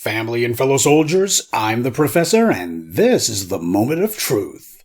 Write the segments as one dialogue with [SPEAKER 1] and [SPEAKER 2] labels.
[SPEAKER 1] Family and fellow soldiers, I'm the Professor, and this is the Moment of Truth.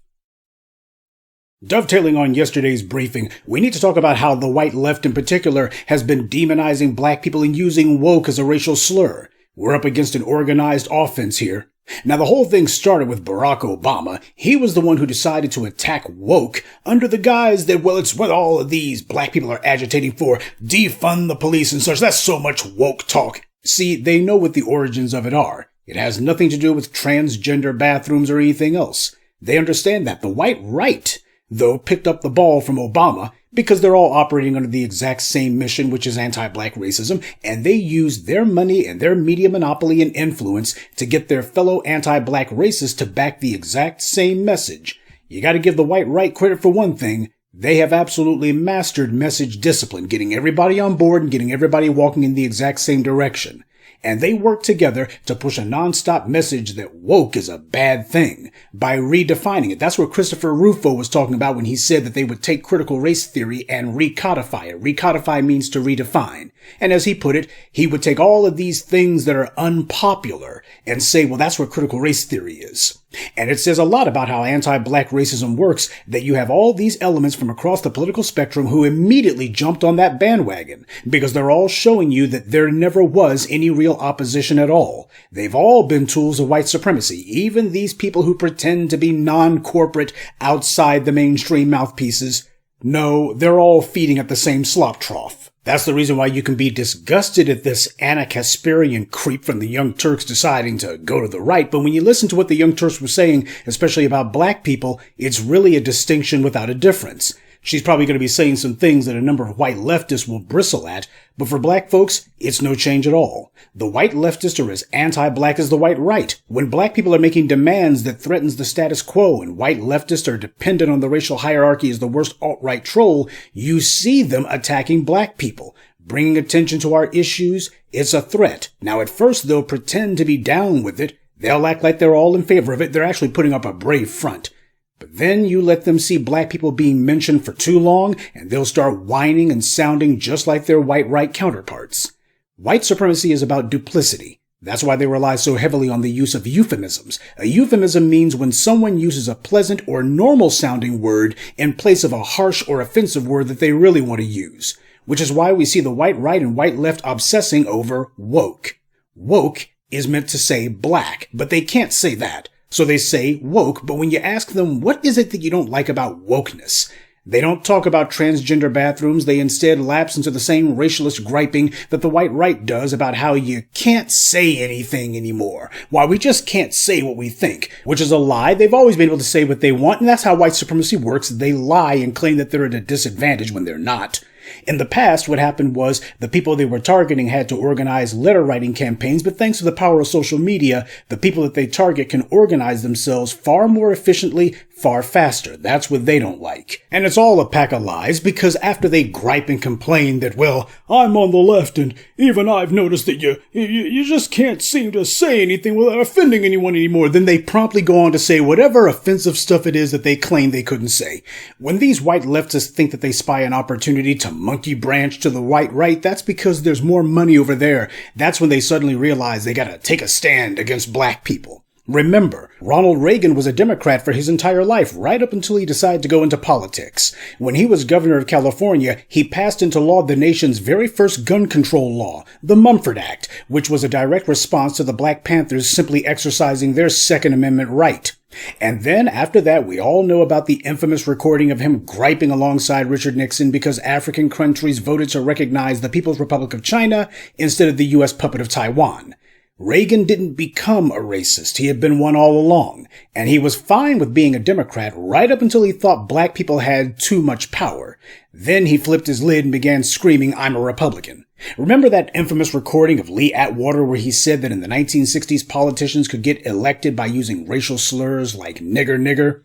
[SPEAKER 1] Dovetailing on yesterday's briefing, we need to talk about how the white left in particular has been demonizing black people and using woke as a racial slur. We're up against an organized offense here. Now, the whole thing started with Barack Obama. He was the one who decided to attack woke under the guise that, well, it's what all of these black people are agitating for, defund the police and such. That's so much woke talk. See, they know what the origins of it are. It has nothing to do with transgender bathrooms or anything else. They understand that. The white right, though, picked up the ball from Obama because they're all operating under the exact same mission, which is anti-black racism, and they use their money and their media monopoly and influence to get their fellow anti-black racists to back the exact same message. You gotta give the white right credit for one thing. They have absolutely mastered message discipline, getting everybody on board and getting everybody walking in the exact same direction. And they work together to push a nonstop message that woke is a bad thing by redefining it. That's what Christopher Rufo was talking about when he said that they would take critical race theory and recodify it. Recodify means to redefine. And as he put it, he would take all of these things that are unpopular and say, well, that's what critical race theory is. And it says a lot about how anti-black racism works, that you have all these elements from across the political spectrum who immediately jumped on that bandwagon because they're all showing you that there never was any real opposition at all. They've all been tools of white supremacy, even these people who pretend to be non-corporate outside the mainstream mouthpieces. No, they're all feeding at the same slop trough. That's the reason why you can be disgusted at this Anna Kasparian creep from the Young Turks deciding to go to the right, but when you listen to what the Young Turks were saying, especially about black people, it's really a distinction without a difference. She's probably going to be saying some things that a number of white leftists will bristle at, but for black folks, it's no change at all. The white leftists are as anti-black as the white right. When black people are making demands that threatens the status quo and white leftists are dependent on the racial hierarchy as the worst alt-right troll, you see them attacking black people. Bringing attention to our issues, it's a threat. Now, at first, they'll pretend to be down with it. They'll act like they're all in favor of it. They're actually putting up a brave front. But then you let them see black people being mentioned for too long, and they'll start whining and sounding just like their white right counterparts. White supremacy is about duplicity. That's why they rely so heavily on the use of euphemisms. A euphemism means when someone uses a pleasant or normal-sounding word in place of a harsh or offensive word that they really want to use. Which is why we see the white right and white left obsessing over woke. Woke is meant to say black, but they can't say that. So they say woke, but when you ask them, what is it that you don't like about wokeness? They don't talk about transgender bathrooms. They instead lapse into the same racialist griping that the white right does about how you can't say anything anymore. Why, we just can't say what we think, which is a lie. They've always been able to say what they want, and that's how white supremacy works. They lie and claim that they're at a disadvantage when they're not. In the past, what happened was the people they were targeting had to organize letter writing campaigns, but thanks to the power of social media, the people that they target can organize themselves far more efficiently, far faster. That's what they don't like. And it's all a pack of lies, because after they gripe and complain that, well, I'm on the left and even I've noticed that you just can't seem to say anything without offending anyone anymore, then they promptly go on to say whatever offensive stuff it is that they claim they couldn't say. When these white leftists think that they spy an opportunity to monkey branch to the white right, that's because there's more money over there. That's when they suddenly realize they gotta take a stand against black people. Remember, Ronald Reagan was a Democrat for his entire life, right up until he decided to go into politics. When he was governor of California, he passed into law the nation's very first gun control law, the Mumford Act, which was a direct response to the Black Panthers simply exercising their Second Amendment right. And then, after that, we all know about the infamous recording of him griping alongside Richard Nixon because African countries voted to recognize the People's Republic of China instead of the U.S. puppet of Taiwan. Reagan didn't become a racist. He had been one all along, and he was fine with being a Democrat right up until he thought black people had too much power. Then he flipped his lid and began screaming, "I'm a Republican." Remember that infamous recording of Lee Atwater where he said that in the 1960s politicians could get elected by using racial slurs like nigger nigger?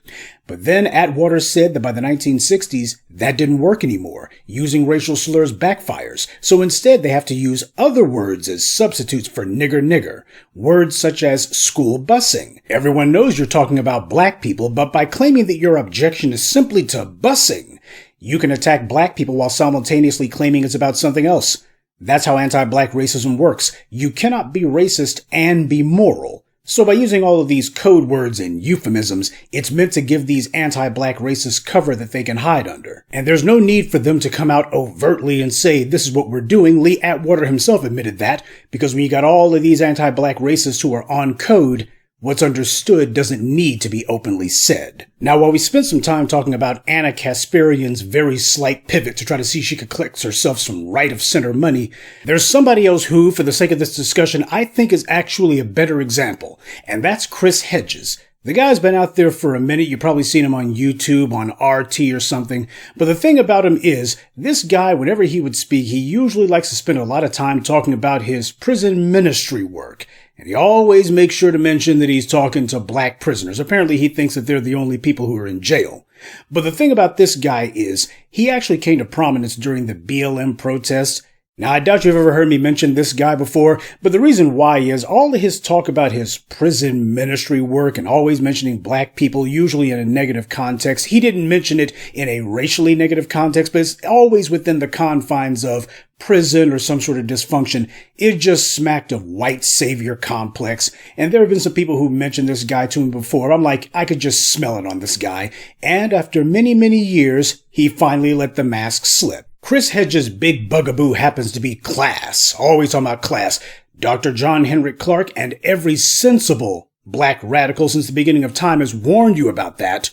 [SPEAKER 1] But then Atwater said that by the 1960s, that didn't work anymore. Using racial slurs backfires. So instead they have to use other words as substitutes for nigger nigger. Words such as school busing. Everyone knows you're talking about black people, but by claiming that your objection is simply to busing, you can attack black people while simultaneously claiming it's about something else. That's how anti-black racism works. You cannot be racist and be moral. So by using all of these code words and euphemisms, it's meant to give these anti-black racists cover that they can hide under. And there's no need for them to come out overtly and say, this is what we're doing. Lee Atwater himself admitted that, because when you got all of these anti-black racists who are on code, what's understood doesn't need to be openly said. Now, while we spent some time talking about Anna Kasparian's very slight pivot to try to see if she could collect herself some right-of-center money, there's somebody else who, for the sake of this discussion, I think is actually a better example, and that's Chris Hedges. The guy's been out there for a minute. You've probably seen him on YouTube, on RT or something. But the thing about him is, this guy, whenever he would speak, he usually likes to spend a lot of time talking about his prison ministry work. And he always makes sure to mention that he's talking to black prisoners. Apparently he thinks that they're the only people who are in jail. But the thing about this guy is, he actually came to prominence during the BLM protests. Now, I doubt you've ever heard me mention this guy before, but the reason why is all of his talk about his prison ministry work and always mentioning black people, usually in a negative context. He didn't mention it in a racially negative context, but it's always within the confines of prison or some sort of dysfunction. It just smacked of white savior complex. And there have been some people who mentioned this guy to me before. I'm like, I could just smell it on this guy. And after many, many years, he finally let the mask slip. Chris Hedges' big bugaboo happens to be class. Always talking about class. Dr. John Henrik Clarke and every sensible black radical since the beginning of time has warned you about that.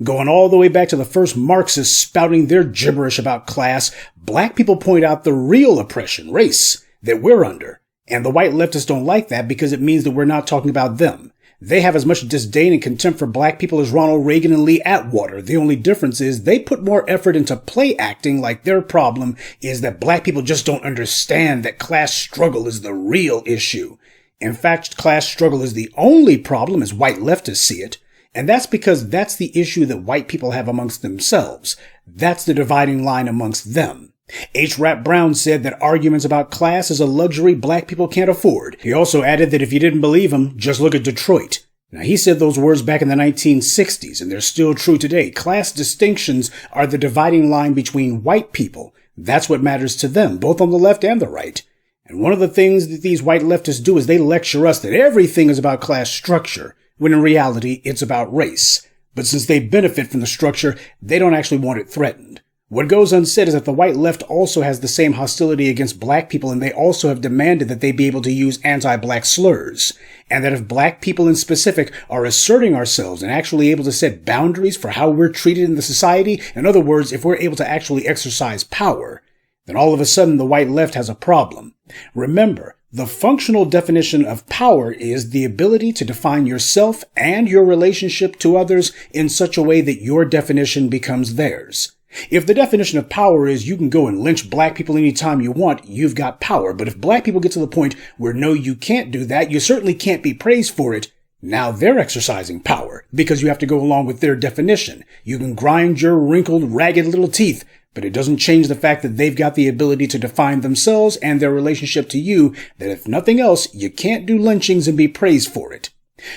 [SPEAKER 1] Going all the way back to the first Marxists spouting their gibberish about class, black people point out the real oppression, race, that we're under. And the white leftists don't like that because it means that we're not talking about them. They have as much disdain and contempt for black people as Ronald Reagan and Lee Atwater. The only difference is they put more effort into play acting like their problem is that black people just don't understand that class struggle is the real issue. In fact, class struggle is the only problem as white leftists see it. And that's because that's the issue that white people have amongst themselves. That's the dividing line amongst them. H. Rap Brown said that arguments about class is a luxury black people can't afford. He also added that if you didn't believe him, just look at Detroit. Now, he said those words back in the 1960s, and they're still true today. Class distinctions are the dividing line between white people. That's what matters to them, both on the left and the right. And one of the things that these white leftists do is they lecture us that everything is about class structure, when in reality, it's about race. But since they benefit from the structure, they don't actually want it threatened. What goes unsaid is that the white left also has the same hostility against black people, and they also have demanded that they be able to use anti-black slurs. And that if black people in specific are asserting ourselves and actually able to set boundaries for how we're treated in the society, in other words, if we're able to actually exercise power, then all of a sudden the white left has a problem. Remember, the functional definition of power is the ability to define yourself and your relationship to others in such a way that your definition becomes theirs. If the definition of power is you can go and lynch black people anytime you want, you've got power. But if black people get to the point where no, you can't do that, you certainly can't be praised for it, now they're exercising power because you have to go along with their definition. You can grind your wrinkled, ragged little teeth, but it doesn't change the fact that they've got the ability to define themselves and their relationship to you, that if nothing else, you can't do lynchings and be praised for it.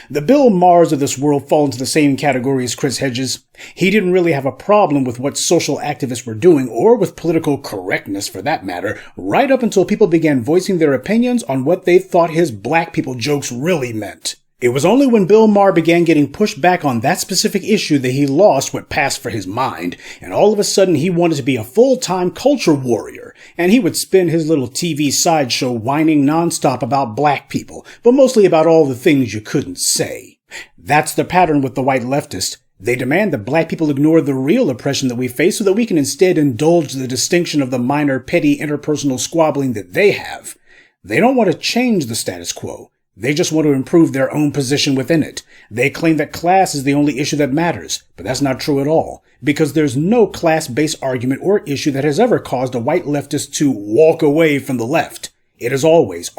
[SPEAKER 1] The Bill Maher's of this world fall into the same category as Chris Hedges. He didn't really have a problem with what social activists were doing, or with political correctness for that matter, right up until people began voicing their opinions on what they thought his black people jokes really meant. It was only when Bill Maher began getting pushed back on that specific issue that he lost what passed for his mind, and all of a sudden he wanted to be a full-time culture warrior, and he would spend his little TV sideshow whining nonstop about black people, but mostly about all the things you couldn't say. That's the pattern with the white leftists. They demand that black people ignore the real oppression that we face so that we can instead indulge the distinction of the minor, petty, interpersonal squabbling that they have. They don't want to change the status quo. They just want to improve their own position within it. They claim that class is the only issue that matters, but that's not true at all, because there's no class-based argument or issue that has ever caused a white leftist to walk away from the left. It has always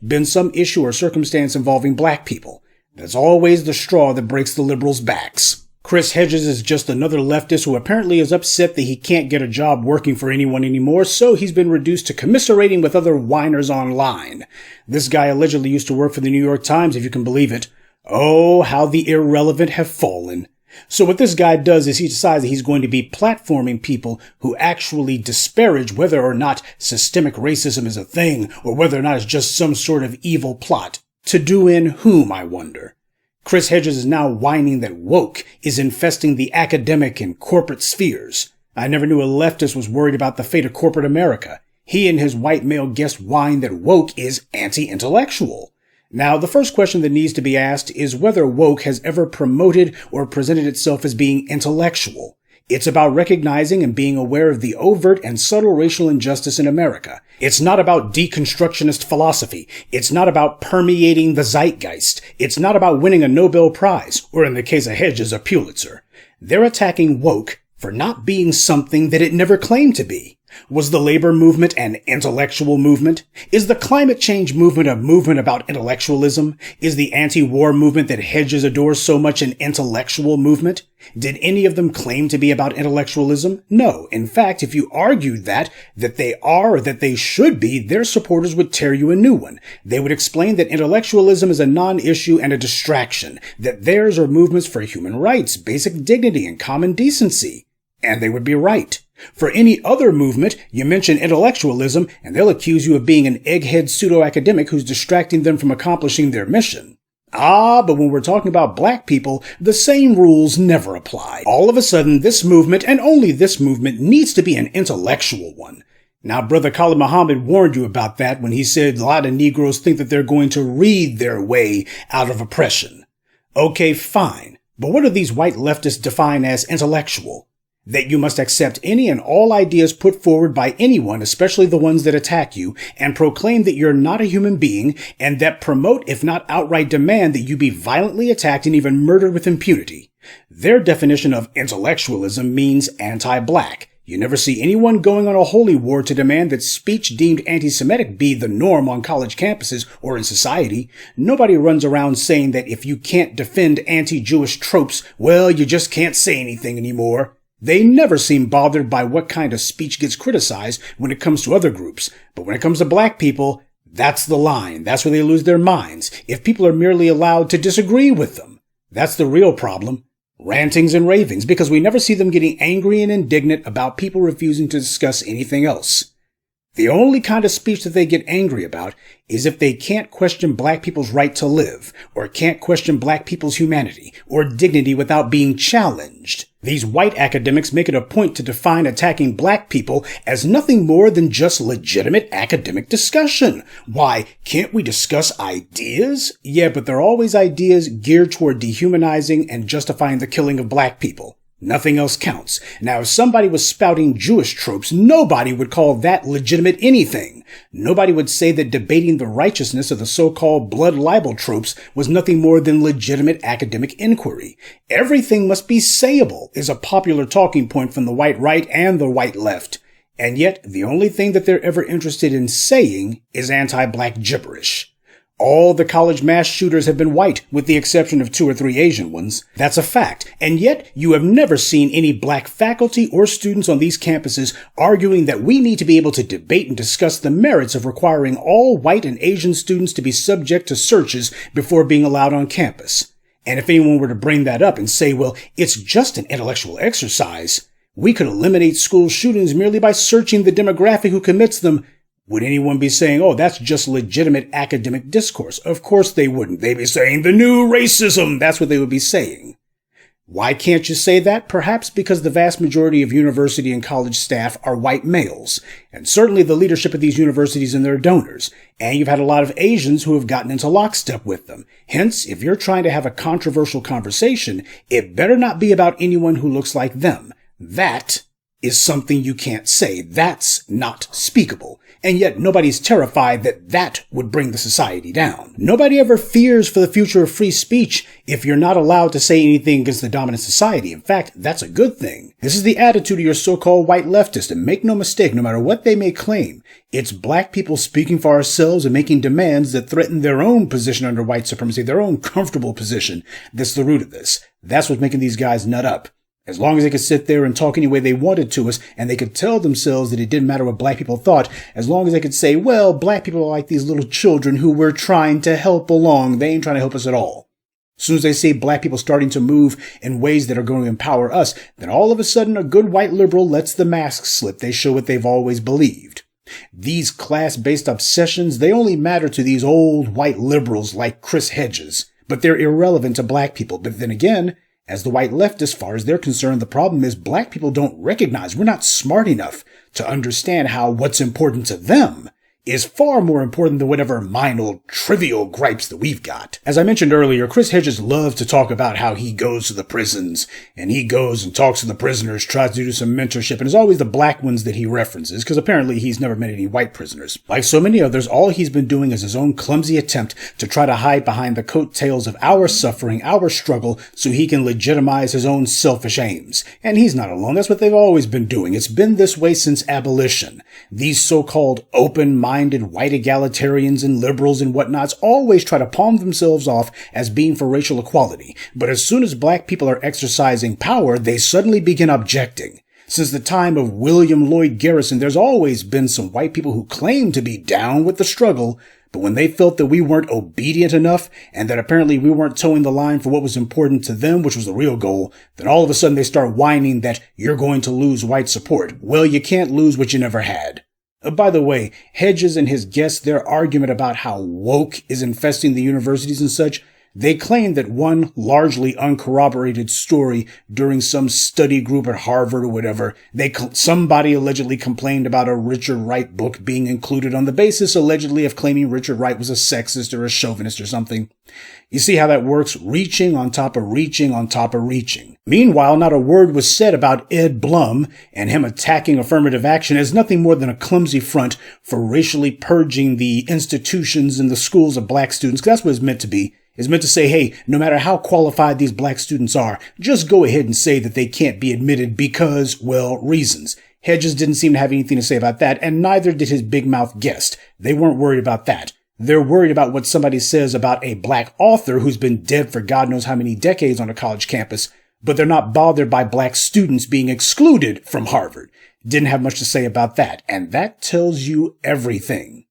[SPEAKER 1] been some issue or circumstance involving black people. That's always the straw that breaks the liberals' backs. Chris Hedges is just another leftist who apparently is upset that he can't get a job working for anyone anymore, so he's been reduced to commiserating with other whiners online. This guy allegedly used to work for the New York Times, if you can believe it. Oh, how the irrelevant have fallen. So what this guy does is he decides that he's going to be platforming people who actually disparage whether or not systemic racism is a thing, or whether or not it's just some sort of evil plot. To do in whom, I wonder? Chris Hedges is now whining that woke is infesting the academic and corporate spheres. I never knew a leftist was worried about the fate of corporate America. He and his white male guest whine that woke is anti-intellectual. Now, the first question that needs to be asked is whether woke has ever promoted or presented itself as being intellectual. It's about recognizing and being aware of the overt and subtle racial injustice in America. It's not about deconstructionist philosophy. It's not about permeating the zeitgeist. It's not about winning a Nobel Prize, or in the case of Hedges, a Pulitzer. They're attacking woke for not being something that it never claimed to be. Was the labor movement an intellectual movement? Is the climate change movement a movement about intellectualism? Is the anti-war movement that Hedges adores so much an intellectual movement? Did any of them claim to be about intellectualism? No. In fact, if you argued that they are or that they should be, their supporters would tear you a new one. They would explain that intellectualism is a non-issue and a distraction, that theirs are movements for human rights, basic dignity, and common decency. And they would be right. For any other movement, you mention intellectualism, and they'll accuse you of being an egghead pseudo-academic who's distracting them from accomplishing their mission. But when we're talking about black people, the same rules never apply. All of a sudden, this movement, and only this movement, needs to be an intellectual one. Now, Brother Khalid Muhammad warned you about that when he said a lot of Negroes think that they're going to read their way out of oppression. Okay, fine. But what do these white leftists define as intellectual? That you must accept any and all ideas put forward by anyone, especially the ones that attack you, and proclaim that you're not a human being, and that promote, if not outright demand, that you be violently attacked and even murdered with impunity. Their definition of intellectualism means anti-black. You never see anyone going on a holy war to demand that speech deemed anti-Semitic be the norm on college campuses or in society. Nobody runs around saying that if you can't defend anti-Jewish tropes, well, you just can't say anything anymore. They never seem bothered by what kind of speech gets criticized when it comes to other groups. But when it comes to black people, that's the line. That's where they lose their minds. If people are merely allowed to disagree with them, that's the real problem. Rantings and ravings, because we never see them getting angry and indignant about people refusing to discuss anything else. The only kind of speech that they get angry about is if they can't question black people's right to live, or can't question black people's humanity or dignity without being challenged. These white academics make it a point to define attacking black people as nothing more than just legitimate academic discussion. Why, can't we discuss ideas? Yeah, but they're always ideas geared toward dehumanizing and justifying the killing of black people. Nothing else counts. Now, if somebody was spouting Jewish tropes, nobody would call that legitimate anything. Nobody would say that debating the righteousness of the so-called blood libel tropes was nothing more than legitimate academic inquiry. Everything must be sayable is a popular talking point from the white right and the white left. And yet, the only thing that they're ever interested in saying is anti-black gibberish. All the college mass shooters have been white, with the exception of 2 or 3 Asian ones. That's a fact. And yet, you have never seen any black faculty or students on these campuses arguing that we need to be able to debate and discuss the merits of requiring all white and Asian students to be subject to searches before being allowed on campus. And if anyone were to bring that up and say, well, it's just an intellectual exercise, we could eliminate school shootings merely by searching the demographic who commits them, would anyone be saying, oh, that's just legitimate academic discourse? Of course they wouldn't. They'd be saying the new racism. That's what they would be saying. Why can't you say that? Perhaps because the vast majority of university and college staff are white males, and certainly the leadership of these universities and their donors. And you've had a lot of Asians who have gotten into lockstep with them. Hence, if you're trying to have a controversial conversation, it better not be about anyone who looks like them. That is something you can't say. That's not speakable. And yet nobody's terrified that that would bring the society down. Nobody ever fears for the future of free speech if you're not allowed to say anything against the dominant society. In fact, that's a good thing. This is the attitude of your so-called white leftists, and make no mistake, no matter what they may claim, it's black people speaking for ourselves and making demands that threaten their own position under white supremacy, their own comfortable position. That's the root of this. That's what's making these guys nut up. As long as they could sit there and talk any way they wanted to us, and they could tell themselves that it didn't matter what black people thought, as long as they could say, well, black people are like these little children who we're trying to help along. They ain't trying to help us at all. As soon as they see black people starting to move in ways that are going to empower us, then all of a sudden a good white liberal lets the mask slip. They show what they've always believed. These class-based obsessions, they only matter to these old white liberals like Chris Hedges, but they're irrelevant to black people. But then again, as the white left, as far as they're concerned, the problem is black people don't recognize, we're not smart enough to understand how what's important to them is far more important than whatever minor trivial gripes that we've got. As I mentioned earlier, Chris Hedges loves to talk about how he goes to the prisons and he goes and talks to the prisoners, tries to do some mentorship, and it's always the black ones that he references because apparently he's never met any white prisoners. Like so many others, all he's been doing is his own clumsy attempt to try to hide behind the coattails of our suffering, our struggle, so he can legitimize his own selfish aims. And he's not alone. That's what they've always been doing. It's been this way since abolition. These so-called open-minded white egalitarians and liberals and whatnots always try to palm themselves off as being for racial equality. But as soon as black people are exercising power, they suddenly begin objecting. Since the time of William Lloyd Garrison, there's always been some white people who claim to be down with the struggle, but when they felt that we weren't obedient enough and that apparently we weren't towing the line for what was important to them, which was the real goal, then all of a sudden they start whining that you're going to lose white support. Well, you can't lose what you never had. By the way, Hedges and his guests, their argument about how woke is infesting the universities and such, they claim that one largely uncorroborated story during some study group at Harvard or whatever, somebody allegedly complained about a Richard Wright book being included on the basis allegedly of claiming Richard Wright was a sexist or a chauvinist or something. You see how that works? Reaching on top of reaching on top of reaching. Meanwhile, not a word was said about Ed Blum and him attacking affirmative action as nothing more than a clumsy front for racially purging the institutions and the schools of black students, because that's what it's meant to be. It's meant to say, hey, no matter how qualified these black students are, just go ahead and say that they can't be admitted because, well, reasons. Hedges didn't seem to have anything to say about that, and neither did his big mouth guest. They weren't worried about that. They're worried about what somebody says about a black author who's been dead for God knows how many decades on a college campus, but they're not bothered by black students being excluded from Harvard. Didn't have much to say about that, and that tells you everything.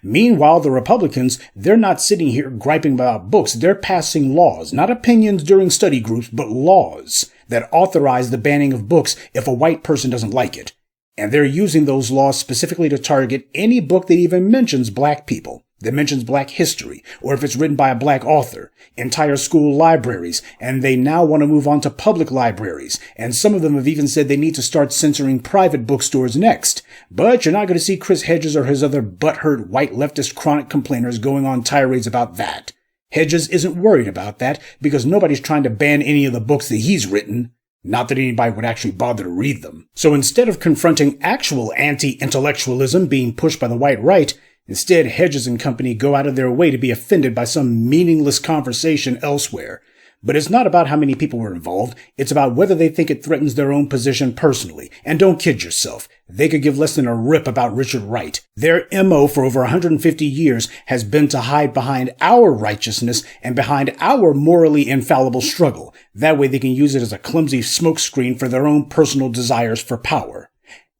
[SPEAKER 1] Meanwhile, the Republicans, they're not sitting here griping about books. They're passing laws, not opinions during study groups, but laws that authorize the banning of books if a white person doesn't like it. And they're using those laws specifically to target any book that even mentions black people, that mentions black history, or if it's written by a black author, entire school libraries, and they now want to move on to public libraries, and some of them have even said they need to start censoring private bookstores next. But you're not going to see Chris Hedges or his other butthurt white leftist chronic complainers going on tirades about that. Hedges isn't worried about that because nobody's trying to ban any of the books that he's written. Not that anybody would actually bother to read them. So instead of confronting actual anti-intellectualism being pushed by the white right, instead, Hedges and company go out of their way to be offended by some meaningless conversation elsewhere. But it's not about how many people were involved. It's about whether they think it threatens their own position personally. And don't kid yourself. They could give less than a rip about Richard Wright. Their MO for over 150 years has been to hide behind our righteousness and behind our morally infallible struggle. That way they can use it as a clumsy smokescreen for their own personal desires for power.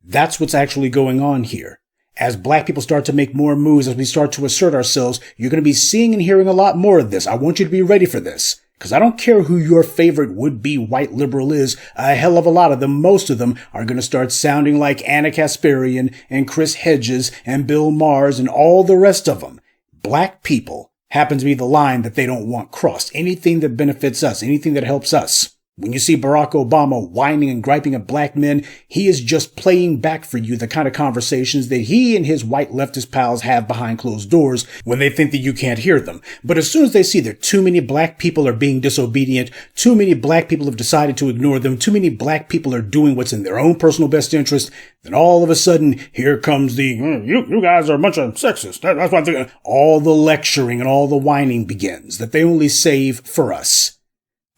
[SPEAKER 1] That's what's actually going on here. As black people start to make more moves, as we start to assert ourselves, you're going to be seeing and hearing a lot more of this. I want you to be ready for this. Because I don't care who your favorite would-be white liberal is, a hell of a lot of them, most of them, are going to start sounding like Anna Kasparian and Chris Hedges and Bill Maher and all the rest of them. Black people happen to be the line that they don't want crossed. Anything that benefits us, anything that helps us. When you see Barack Obama whining and griping at black men, he is just playing back for you the kind of conversations that he and his white leftist pals have behind closed doors when they think that you can't hear them. But as soon as they see that too many black people are being disobedient, too many black people have decided to ignore them, too many black people are doing what's in their own personal best interest, then all of a sudden, here comes the, you guys are a bunch of sexists. That's what I'm thinking. All the lecturing and all the whining begins that they only save for us.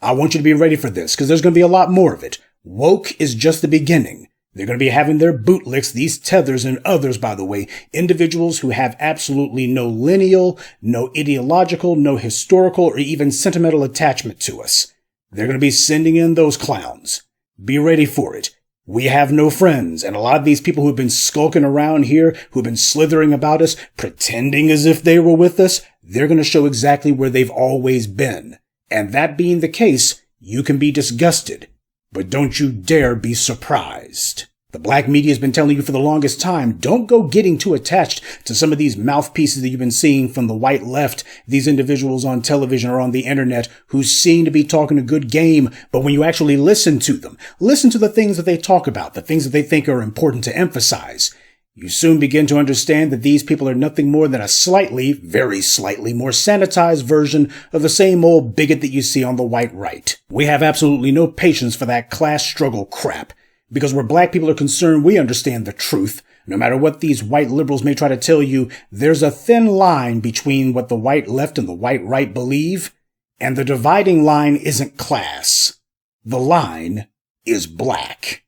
[SPEAKER 1] I want you to be ready for this, because there's going to be a lot more of it. Woke is just the beginning. They're going to be having their bootlicks, these tethers and others, by the way, individuals who have absolutely no lineal, no ideological, no historical, or even sentimental attachment to us. They're going to be sending in those clowns. Be ready for it. We have no friends, and a lot of these people who've been skulking around here, who've been slithering about us, pretending as if they were with us, they're going to show exactly where they've always been. And that being the case, you can be disgusted, but don't you dare be surprised. The black media has been telling you for the longest time, don't go getting too attached to some of these mouthpieces that you've been seeing from the white left, these individuals on television or on the internet who seem to be talking a good game, but when you actually listen to them, listen to the things that they talk about, the things that they think are important to emphasize, you soon begin to understand that these people are nothing more than a slightly, very slightly more sanitized version of the same old bigot that you see on the white right. We have absolutely no patience for that class struggle crap. Because where black people are concerned, we understand the truth. No matter what these white liberals may try to tell you, there's a thin line between what the white left and the white right believe, and the dividing line isn't class. The line is black.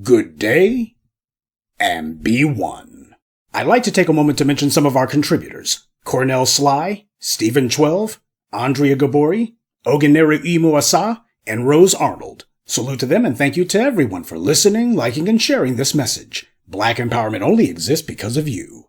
[SPEAKER 1] Good day, and be one. I'd like to take a moment to mention some of our contributors. Cornell Sly, Stephen 12, Andrea Gabori, Ogeneru Imuasa, and Rose Arnold. Salute to them and thank you to everyone for listening, liking, and sharing this message. Black empowerment only exists because of you.